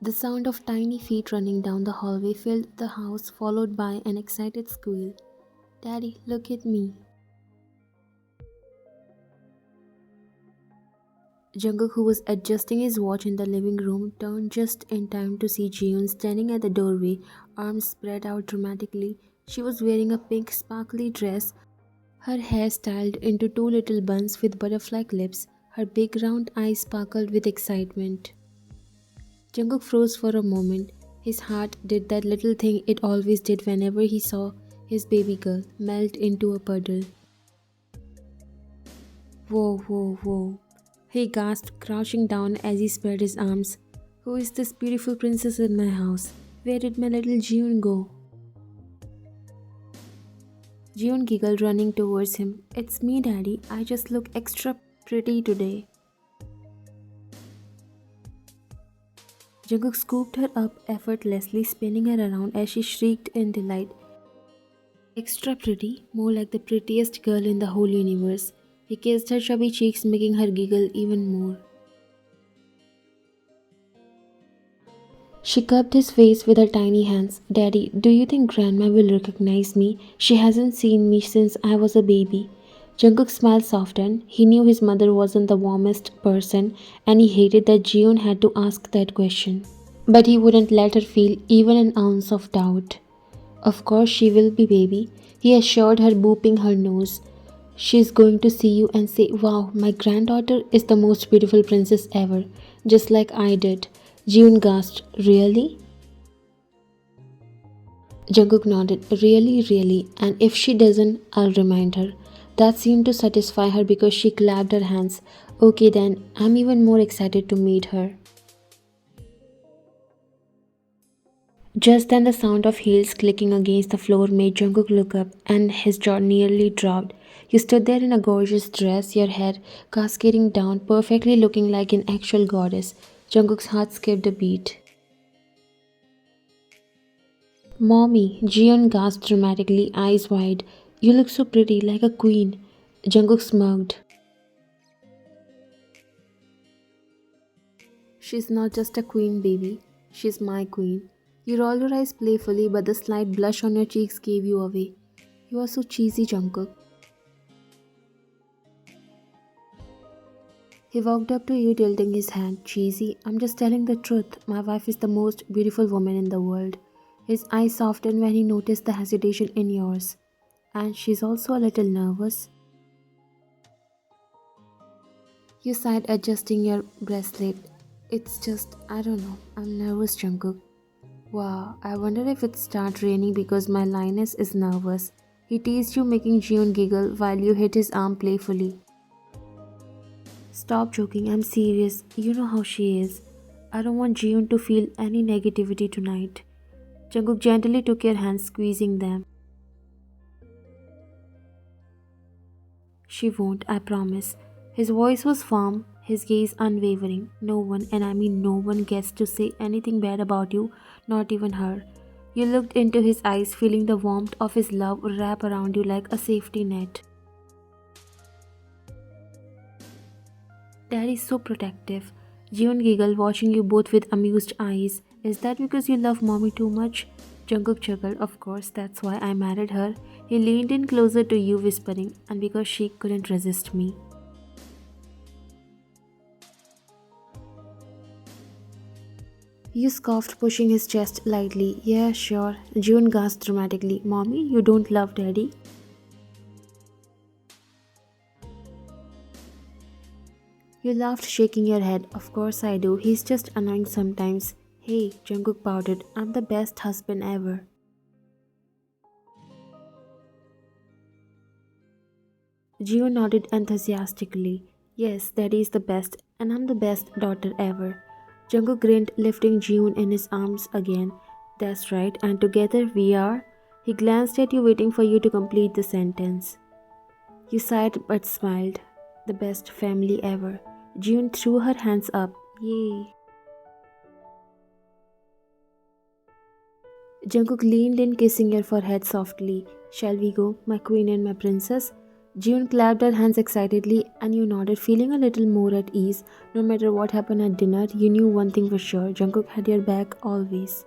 The sound of tiny feet running down the hallway filled the house, followed by an excited squeal. Daddy, look at me. Jungkook, who was adjusting his watch in the living room, turned just in time to see Jiyoon standing at the doorway, arms spread out dramatically. She was wearing a pink sparkly dress, her hair styled into two little buns with butterfly clips. Her big round eyes sparkled with excitement. Jungkook froze for a moment. His heart did that little thing it always did whenever he saw his baby girl melt into a puddle. Whoa, whoa, whoa. He gasped, crouching down as he spread his arms. Who is this beautiful princess in my house? Where did my little Jiyoon go? Jiyoon giggled, running towards him. It's me, Daddy. I just look extra pretty today. Jungkook scooped her up effortlessly, spinning her around as she shrieked in delight. Extra pretty, more like the prettiest girl in the whole universe. He kissed her chubby cheeks, making her giggle even more. She cupped his face with her tiny hands. Daddy, do you think Grandma will recognize me? She hasn't seen me since I was a baby. Jungkook's smile softened. He knew his mother wasn't the warmest person, and he hated that Jiyoon had to ask that question. But he wouldn't let her feel even an ounce of doubt. Of course she will be, baby, he assured her, booping her nose. She's going to see you and say, wow, my granddaughter is the most beautiful princess ever, just like I did. Jiyoon gasped, really? Jungkook nodded, really, really, and if she doesn't, I'll remind her. That seemed to satisfy her because she clapped her hands. Okay then, I'm even more excited to meet her. Just then the sound of heels clicking against the floor made Jungkook look up, and his jaw nearly dropped. You stood there in a gorgeous dress, your hair cascading down, perfectly looking like an actual goddess. Jungkook's heart skipped a beat. Mommy, Jiyeon gasped dramatically, eyes wide. You look so pretty, like a queen. Jungkook smirked. She's not just a queen, baby. She's my queen. You rolled your eyes playfully, but the slight blush on your cheeks gave you away. You are so cheesy, Jungkook. He walked up to you, tilting his hand. Cheesy, I'm just telling the truth. My wife is the most beautiful woman in the world. His eyes softened when he noticed the hesitation in yours. And she's also a little nervous. You sighed, adjusting your bracelet. It's just, I don't know. I'm nervous, Jungkook. Wow, I wonder if it started raining because my lioness is nervous. He teased you, making Jiyeon giggle while you hit his arm playfully. Stop joking, I'm serious. You know how she is. I don't want Jiyeon to feel any negativity tonight. Jungkook gently took your hands, squeezing them. She won't, I promise. His voice was firm, his gaze unwavering. No one, and I mean no one, gets to say anything bad about you, not even her. You looked into his eyes, feeling the warmth of his love wrap around you like a safety net. Daddy's so protective. Jiyeon giggled, watching you both with amused eyes. Is that because you love mommy too much? Jungkook chuckled, of course, that's why I married her. He leaned in closer to you, whispering, and because she couldn't resist me. You scoffed, pushing his chest lightly. Yeah, sure. June gasped dramatically. Mommy, you don't love Daddy? You laughed, shaking your head. Of course I do. He's just annoying sometimes. Hey, Jungkook pouted. I'm the best husband ever. Gio nodded enthusiastically. Yes, Daddy is the best, and I'm the best daughter ever. Jungkook grinned, lifting June in his arms again. That's right, and together we are. He glanced at you, waiting for you to complete the sentence. You sighed but smiled. The best family ever. June threw her hands up. Yay. Jungkook leaned in, kissing your forehead softly. Shall we go, my queen and my princess? June clapped her hands excitedly and you nodded, feeling a little more at ease. No matter what happened at dinner, you knew one thing for sure: Jungkook had your back always.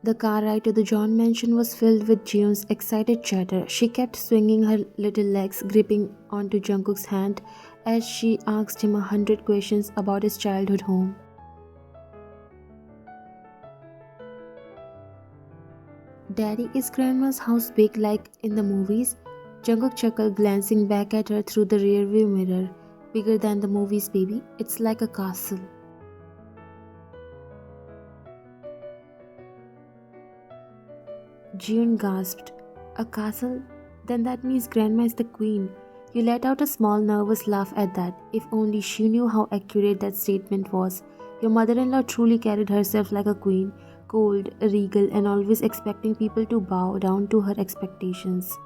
The car ride to the John mansion was filled with Jeon's excited chatter. She kept swinging her little legs, gripping onto Jungkook's hand as she asked him 100 questions about his childhood home. Daddy, is grandma's house big like in the movies? Jungkook chuckled, glancing back at her through the rearview mirror. Bigger than the movies, baby. It's like a castle. June gasped. A castle? Then that means Grandma is the queen. You let out a small nervous laugh at that. If only she knew how accurate that statement was. Your mother-in-law truly carried herself like a queen, cold, regal, and always expecting people to bow down to her expectations.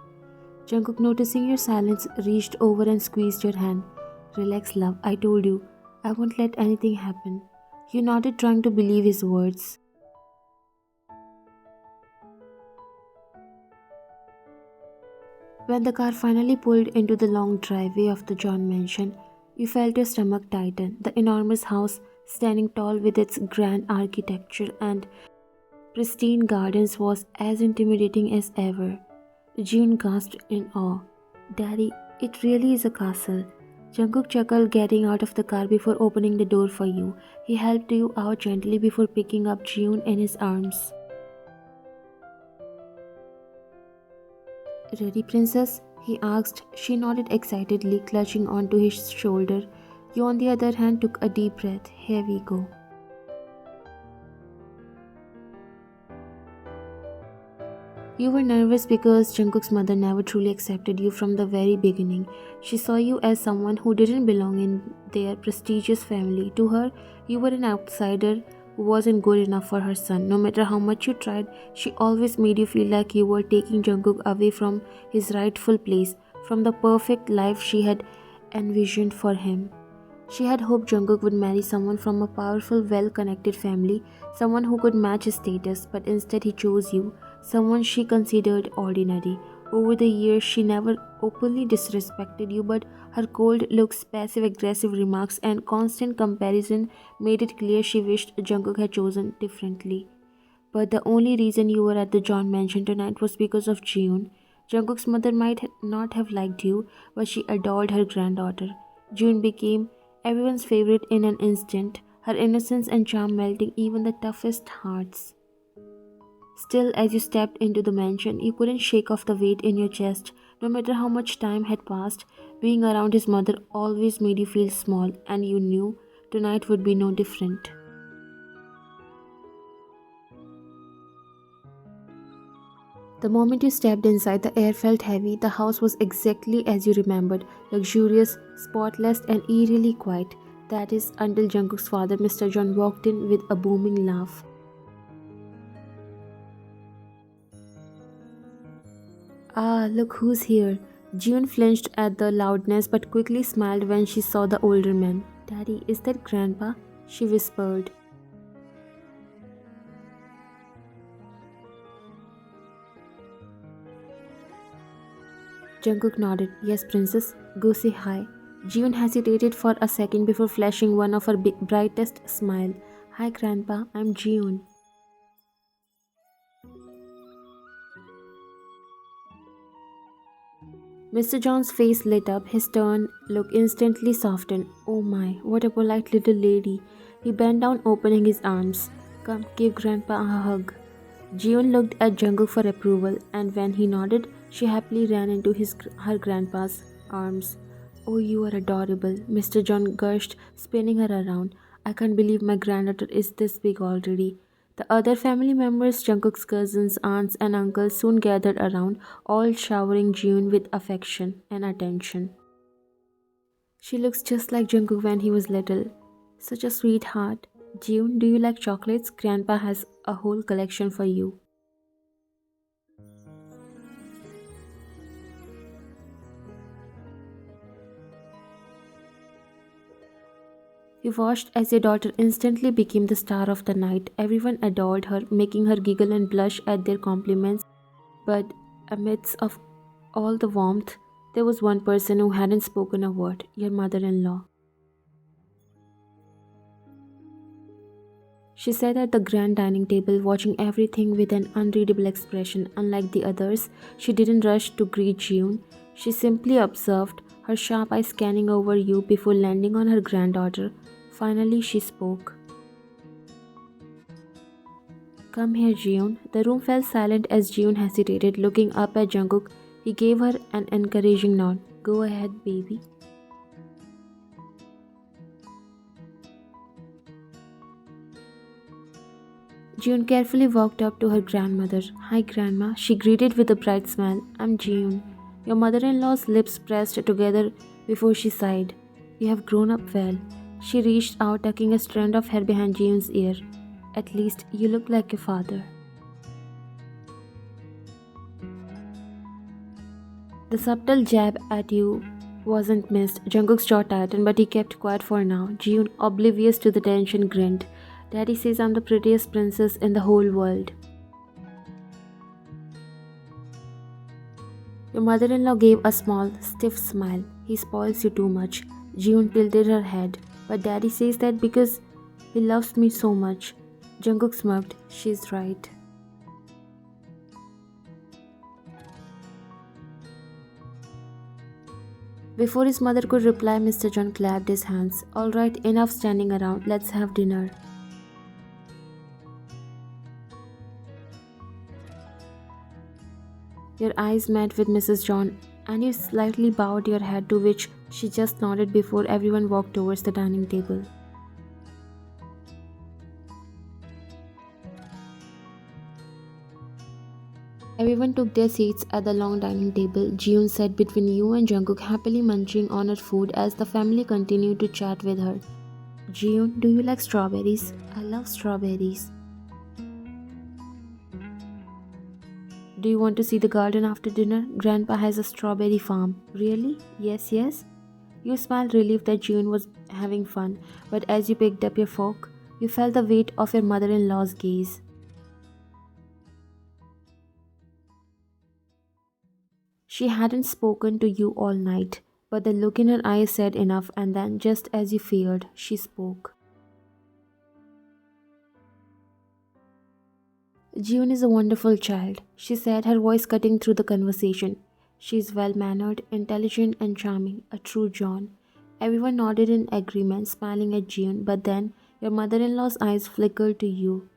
Jungkook, noticing your silence, reached over and squeezed your hand. Relax, love. I told you. I won't let anything happen. You nodded, trying to believe his words. When the car finally pulled into the long driveway of the John mansion, you felt your stomach tighten. The enormous house, standing tall with its grand architecture and pristine gardens, was as intimidating as ever. June gasped in awe. Daddy, it really is a castle. Jungkook chuckled, getting out of the car before opening the door for you. He helped you out gently before picking up June in his arms. Ready, princess? He asked. She nodded excitedly, clutching onto his shoulder. You, on the other hand, took a deep breath. Here we go. You were nervous because Jungkook's mother never truly accepted you from the very beginning. She saw you as someone who didn't belong in their prestigious family. To her, you were an outsider who wasn't good enough for her son. No matter how much you tried, she always made you feel like you were taking Jungkook away from his rightful place, from the perfect life she had envisioned for him. She had hoped Jungkook would marry someone from a powerful, well-connected family, someone who could match his status, but instead he chose you, someone she considered ordinary. Over the years, she never openly disrespected you, but her cold looks, passive-aggressive remarks, and constant comparison made it clear she wished Jungkook had chosen differently. But the only reason you were at the John mansion tonight was because of June. Jungkook's mother might not have liked you, but she adored her granddaughter. June became everyone's favorite in an instant, her innocence and charm melting even the toughest hearts. Still, as you stepped into the mansion, you couldn't shake off the weight in your chest. No matter how much time had passed, being around his mother always made you feel small, and you knew tonight would be no different. The moment you stepped inside, the air felt heavy. The house was exactly as you remembered, luxurious, spotless, and eerily quiet. That is, until Jungkook's father, Mr. John, walked in with a booming laugh. Ah, look who's here. June flinched at the loudness but quickly smiled when she saw the older man. Daddy, is that Grandpa? She whispered. Jungkook nodded. Yes, princess. Go say hi. June hesitated for a second before flashing one of her brightest smile. Hi, Grandpa. I'm June. Mr. John's face lit up, his stern look instantly softened. Oh my, what a polite little lady. He bent down, opening his arms. Come, give Grandpa a hug. June looked at Jungkook for approval, and when he nodded, she happily ran into her grandpa's arms. Oh, you are adorable, Mr. John gushed, spinning her around. I can't believe my granddaughter is this big already. The other family members, Jungkook's cousins, aunts, and uncles, soon gathered around, all showering June with affection and attention. She looks just like Jungkook when he was little. Such a sweetheart. June, do you like chocolates? Grandpa has a whole collection for you. You watched as your daughter instantly became the star of the night. Everyone adored her, making her giggle and blush at their compliments. But Amidst of all the warmth, there was one person who hadn't spoken a word, your mother-in-law. She sat at the grand dining table, watching everything with an unreadable expression. Unlike the others, she didn't rush to greet June. She simply observed, her sharp eyes scanning over you before landing on her granddaughter. Finally, she spoke. Come here, June. The room fell silent as June hesitated, looking up at Jungkook. He gave her an encouraging nod. Go ahead, baby. June carefully walked up to her grandmother. Hi, Grandma, she greeted with a bright smile. I'm June. Your mother-in-law's lips pressed together before she sighed. You have grown up well. She reached out, tucking a strand of hair behind June's ear. At least you look like your father. The subtle jab at you wasn't missed. Jungkook's jaw tightened, but he kept quiet for now. June, oblivious to the tension, grinned. Daddy says I'm the prettiest princess in the whole world. Your mother-in-law gave a small, stiff smile. He spoils you too much. June tilted her head. But Daddy says that because he loves me so much. Jungkook smirked. She's right. Before his mother could reply, Mr. John clapped his hands. All right, enough standing around. Let's have dinner. Your eyes met with Mrs. John, and you slightly bowed your head, to which she just nodded before everyone walked towards the dining table. Everyone took their seats at the long dining table. June sat between you and Jungkook, happily munching on her food as the family continued to chat with her. June, do you like strawberries? I love strawberries. Do you want to see the garden after dinner? Grandpa has a strawberry farm. Really? Yes, yes. You smiled, relieved that June was having fun, but as you picked up your fork, you felt the weight of your mother-in-law's gaze. She hadn't spoken to you all night, but the look in her eyes said enough, and then, just as you feared, she spoke. June is a wonderful child, she said, her voice cutting through the conversation. She is well-mannered, intelligent, and charming, a true John. Everyone nodded in agreement, smiling at June, but then your mother-in-law's eyes flickered to you.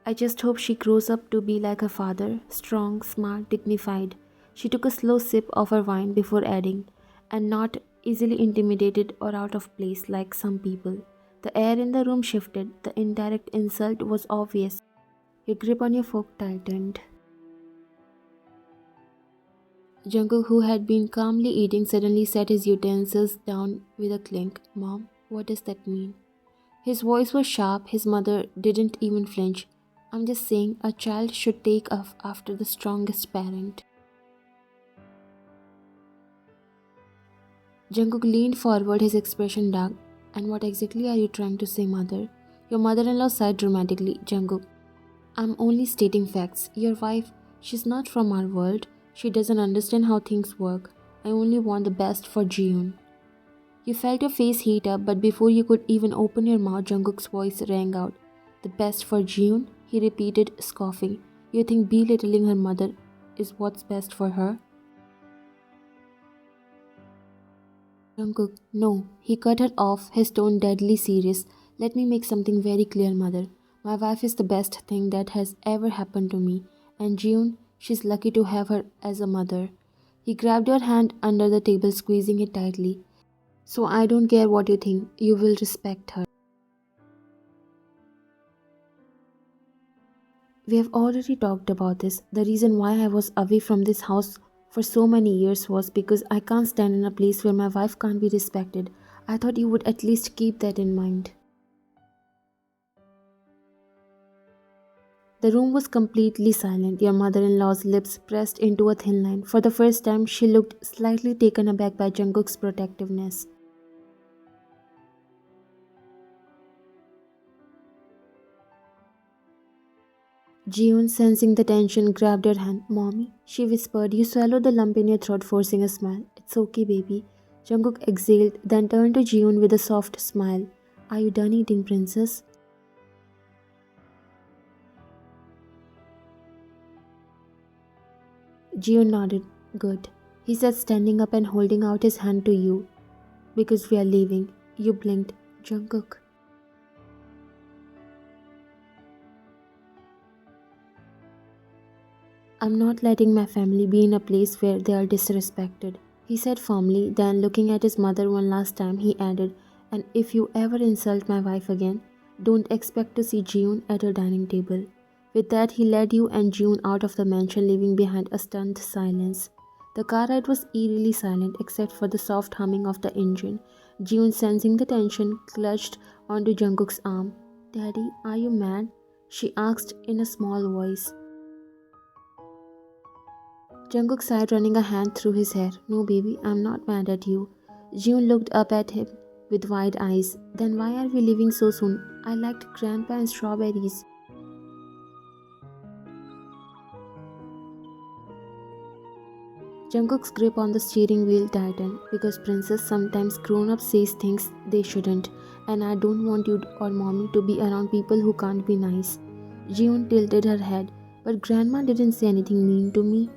I just hope she grows up to be like her father, strong, smart, dignified. She took a slow sip of her wine before adding, and not easily intimidated or out of place like some people. The air in the room shifted. The indirect insult was obvious. Your grip on your fork tightened. Jungkook, who had been calmly eating, suddenly set his utensils down with a clink. Mom, what does that mean? His voice was sharp. His mother didn't even flinch. I'm just saying a child should take off after the strongest parent. Jungkook leaned forward, his expression dark. And what exactly are you trying to say, mother? Your mother-in-law sighed dramatically. Jungkook, I'm only stating facts. Your wife, she's not from our world. She doesn't understand how things work. I only want the best for Jiyoon. You felt your face heat up, but before you could even open your mouth, Jungkook's voice rang out. The best for Jiyoon? He repeated, scoffing. You think belittling her mother is what's best for her? Jungkook, no. He cut her off, his tone deadly serious. Let me make something very clear, mother. My wife is the best thing that has ever happened to me. And Jiyoon, she's lucky to have her as a mother. He grabbed your hand under the table, squeezing it tightly. So I don't care what you think. You will respect her. We have already talked about this. The reason why I was away from this house for so many years was because I can't stand in a place where my wife can't be respected. I thought you would at least keep that in mind. The room was completely silent. Your mother-in-law's lips pressed into a thin line. For the first time, she looked slightly taken aback by Jungkook's protectiveness. Jiun, sensing the tension, grabbed her hand. Mommy, she whispered, you swallowed the lump in your throat, forcing a smile. It's okay, baby. Jungkook exhaled, then turned to Jiun with a soft smile. Are you done eating, princess? Jiun nodded. Good. He said, standing up and holding out his hand to you. Because we are leaving. You blinked. Jungkook. I'm not letting my family be in a place where they are disrespected, he said firmly, then looking at his mother one last time, he added, and if you ever insult my wife again, don't expect to see June at her dining table. With that, he led you and June out of the mansion, leaving behind a stunned silence. The car ride was eerily silent except for the soft humming of the engine. June, sensing the tension, clutched onto Jungkook's arm. Daddy, are you mad? She asked in a small voice. Jungkook sighed, running a hand through his hair. No, baby, I'm not mad at you. June looked up at him with wide eyes. Then why are we leaving so soon? I liked grandpa and strawberries. Jungkook's grip on the steering wheel tightened because princess sometimes grown-ups says things they shouldn't, and I don't want you or mommy to be around people who can't be nice. June tilted her head, but grandma didn't say anything mean to me.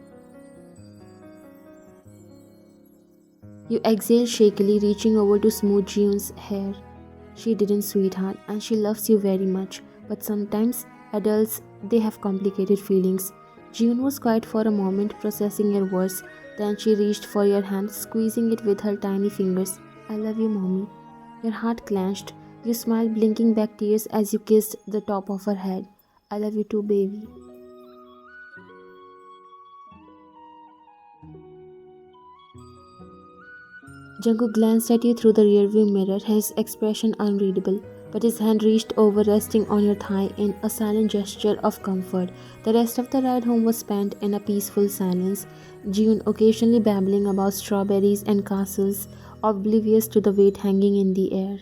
You exhaled shakily, reaching over to smooth June's hair. She didn't, sweetheart, and she loves you very much. But sometimes adults, they have complicated feelings. June was quiet for a moment, processing your words. Then she reached for your hand, squeezing it with her tiny fingers. I love you, mommy. Your heart clenched. You smiled, blinking back tears as you kissed the top of her head. I love you too, baby. Jungkook glanced at you through the rearview mirror, his expression unreadable, but his hand reached over, resting on your thigh in a silent gesture of comfort. The rest of the ride home was spent in a peaceful silence, June occasionally babbling about strawberries and castles, oblivious to the weight hanging in the air.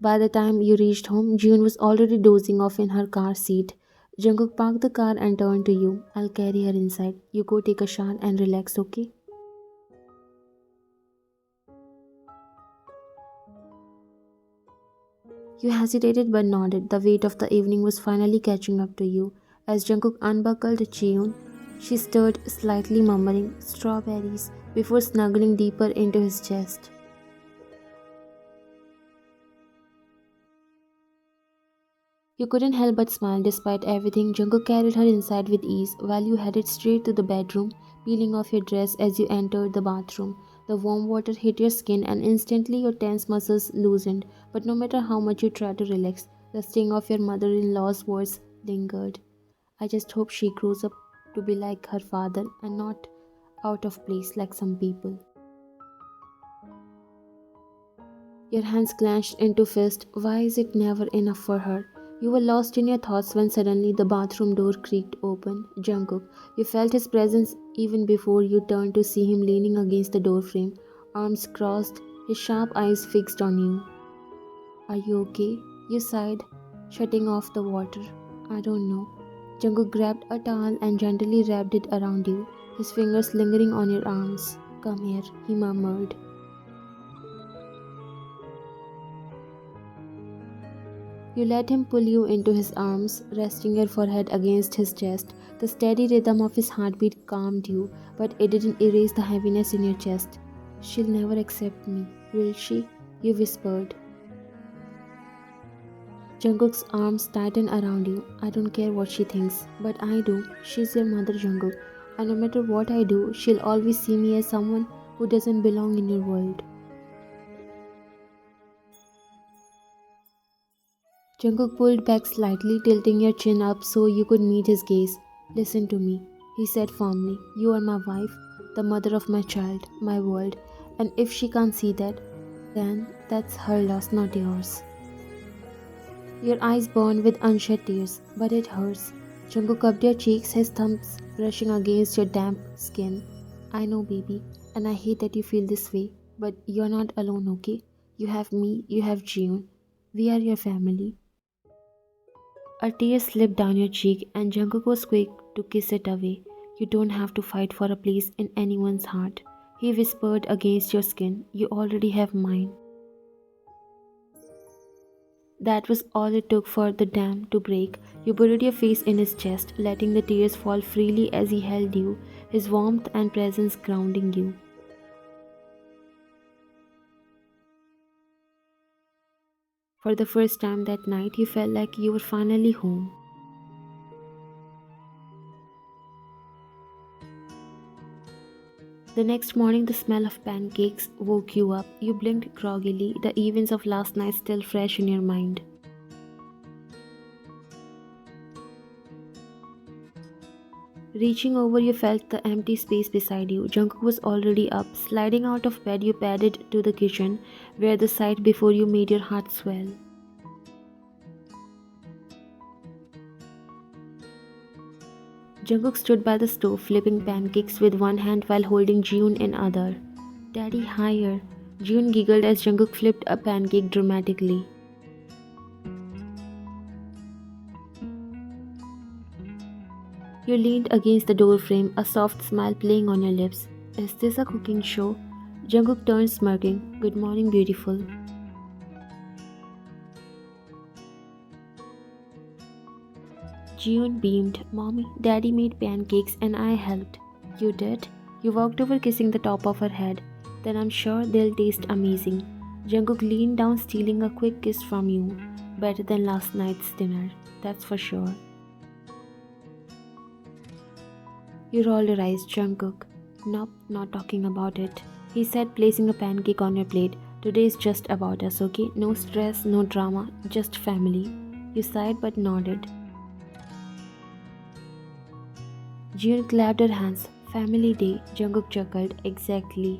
By the time you reached home, June was already dozing off in her car seat. Jungkook parked the car and turned to you. I'll carry her inside. You go take a shower and relax, okay? You hesitated but nodded. The weight of the evening was finally catching up to you. As Jungkook unbuckled Jiyoon, she stirred slightly, murmuring strawberries before snuggling deeper into his chest. You couldn't help but smile despite everything. Jungkook carried her inside with ease while you headed straight to the bedroom, peeling off your dress as you entered the bathroom. The warm water hit your skin and instantly your tense muscles loosened. But no matter how much you tried to relax, the sting of your mother-in-law's words lingered. I just hope she grows up to be like her father and not out of place like some people. Your hands clenched into fists. Why is it never enough for her? You were lost in your thoughts when suddenly the bathroom door creaked open. Jungkook, you felt his presence even before you turned to see him leaning against the doorframe, arms crossed, his sharp eyes fixed on you. Are you okay? You sighed, shutting off the water. I don't know. Jungkook grabbed a towel and gently wrapped it around you, his fingers lingering on your arms. Come here, he murmured. You let him pull you into his arms, resting your forehead against his chest. The steady rhythm of his heartbeat calmed you, but it didn't erase the heaviness in your chest. She'll never accept me, will she? You whispered. Jungkook's arms tightened around you. I don't care what she thinks, but I do. She's your mother, Jungkook. And no matter what I do, she'll always see me as someone who doesn't belong in your world. Jungkook pulled back slightly, tilting your chin up so you could meet his gaze. Listen to me, he said firmly. You are my wife, the mother of my child, my world. And if she can't see that, then that's her loss, not yours. Your eyes burned with unshed tears, but it hurts. Jungkook cupped your cheeks, his thumbs brushing against your damp skin. I know, baby, and I hate that you feel this way, but you're not alone, okay? You have me, you have Jiyoon. We are your family. A tear slipped down your cheek, and Jungkook was quick to kiss it away. You don't have to fight for a place in anyone's heart. He whispered against your skin. You already have mine. That was all it took for the dam to break. You buried your face in his chest, letting the tears fall freely as he held you, his warmth and presence grounding you. For the first time that night, you felt like you were finally home. The next morning, the smell of pancakes woke you up. You blinked groggily, the events of last night still fresh in your mind. Reaching over, you felt the empty space beside you. Jungkook was already up. Sliding out of bed, you padded to the kitchen, where the sight before you made your heart swell. Jungkook stood by the stove, flipping pancakes with one hand while holding June in other. "Daddy, higher!" June giggled as Jungkook flipped a pancake dramatically. You leaned against the doorframe, a soft smile playing on your lips. "Is this a cooking show?" Jungkook turned, smirking. "Good morning, beautiful." June beamed. "Mommy, Daddy made pancakes and I helped." "You did?" You walked over, kissing the top of her head. "Then I'm sure they'll taste amazing." Jungkook leaned down, stealing a quick kiss from you. "Better than last night's dinner, that's for sure." You rolled your eyes. Jungkook. "Nope, not talking about it," he said, placing a pancake on your plate. "Today's just about us, okay? No stress, no drama, just family." You sighed but nodded. June clapped her hands. "Family day," Jungkook chuckled. "Exactly."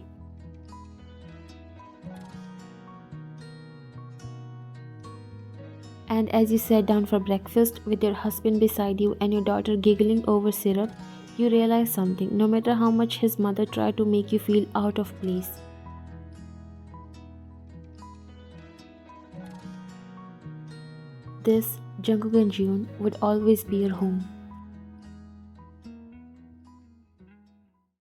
And as you sat down for breakfast with your husband beside you and your daughter giggling over syrup, you realized something. No matter how much his mother tried to make you feel out of place, this, Jungkook and June, would always be your home.